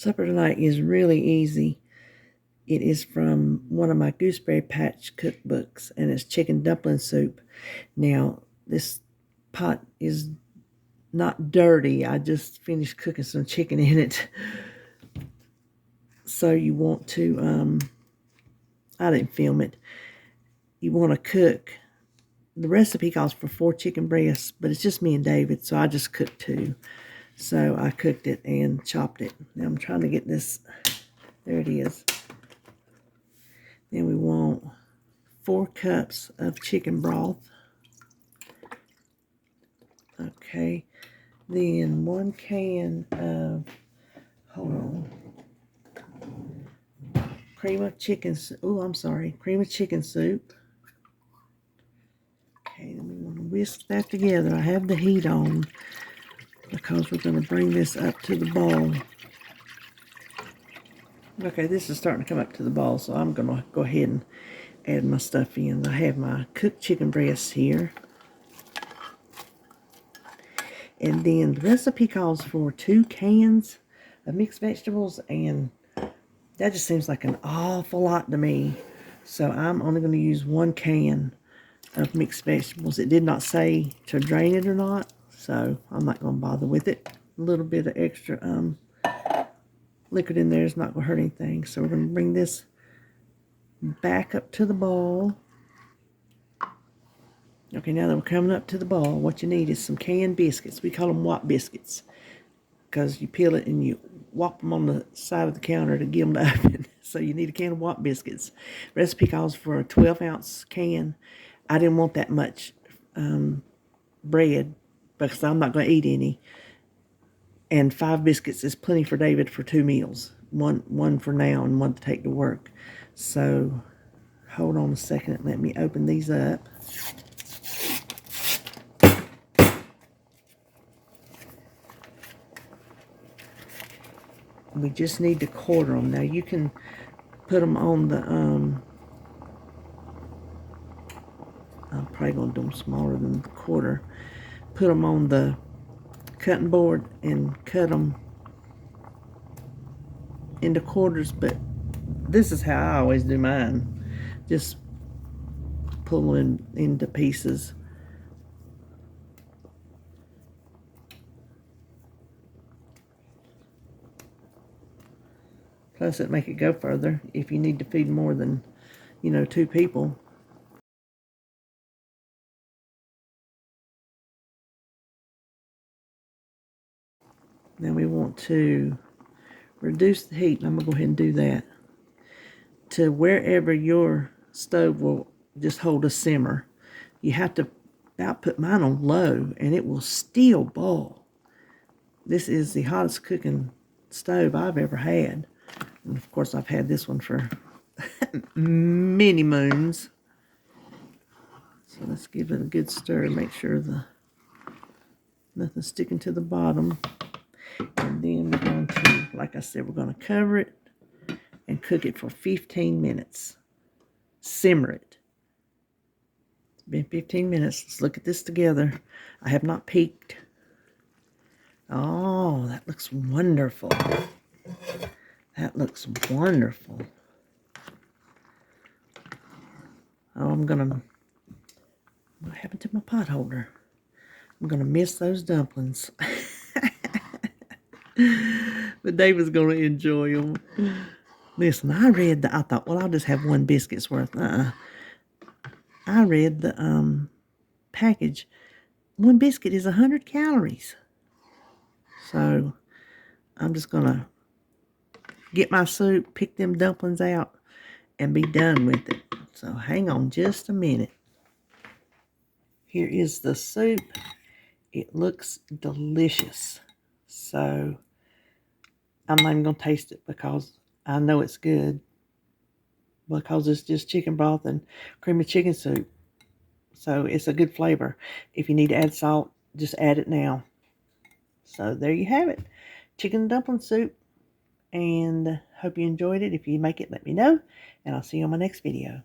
Supper tonight is really easy. It is from one of my Gooseberry Patch cookbooks, and it's chicken dumpling soup. Now, this pot is not dirty. I just finished cooking some chicken in it. So you want to, I didn't film it. You want to cook. The recipe calls for 4 chicken breasts, but it's just me and David, so I just cooked 2. So I cooked it and chopped it. Now I'm trying to get this. There it is. Then we want 4 cups of chicken broth. Okay. Then 1 can of, hold on, cream of chicken soup. Okay, then we want to whisk that together. I have the heat on because we're going to bring this up to the boil. Okay, this is starting to come up to the boil, so I'm going to go ahead and add my stuff in. I have my cooked chicken breasts here. And then the recipe calls for 2 cans of mixed vegetables, and that just seems like an awful lot to me. So I'm only going to use 1 can of mixed vegetables. It did not say to drain it or not, so I'm not going to bother with it. A little bit of extra liquid in there is not going to hurt anything. So we're going to bring this back up to the bowl. Okay, now that we're coming up to the bowl, what you need is some canned biscuits. We call them wop biscuits because you peel it and you whop them on the side of the counter to get them to open. So you need a can of wop biscuits. Recipe calls for a 12-ounce can. I didn't want that much bread because I'm not going to eat any. And 5 biscuits is plenty for David for 2 meals. One for now and 1 to take to work. So hold on a second. Let me open these up. We just need to quarter them. Now you can put them on the, I'm probably going to do them smaller than the quarter. Put them on the cutting board and cut them into quarters, but this is how I always do mine. Just pull them into pieces. Plus, it'd make it go further if you need to feed more than, 2 people. Now we want to reduce the heat, and I'm going to go ahead and do that, to wherever your stove will just hold a simmer. You have to about put mine on low, and it will still boil. This is the hottest cooking stove I've ever had. And of course, I've had this one for many moons. So let's give it a good stir. Make sure nothing's sticking to the bottom. And then we're going to, like I said, we're going to cover it and cook it for 15 minutes. Simmer it. It's been 15 minutes. Let's look at this together. I have not peeked. Oh, that looks wonderful. That looks wonderful. Oh, what happened to my pot holder? I'm going to miss those dumplings. But David's going to enjoy them. Listen, I thought, well, I'll just have 1 biscuit's worth. I read the package. 1 biscuit is 100 calories. So I'm just going to get my soup, pick them dumplings out, and be done with it. So hang on just a minute. Here is the soup. It looks delicious. So I'm not even going to taste it because I know it's good. Because it's just chicken broth and creamy chicken soup. So it's a good flavor. If you need to add salt, just add it now. So there you have it. Chicken dumpling soup. And hope you enjoyed it. If you make it, let me know. And I'll see you on my next video.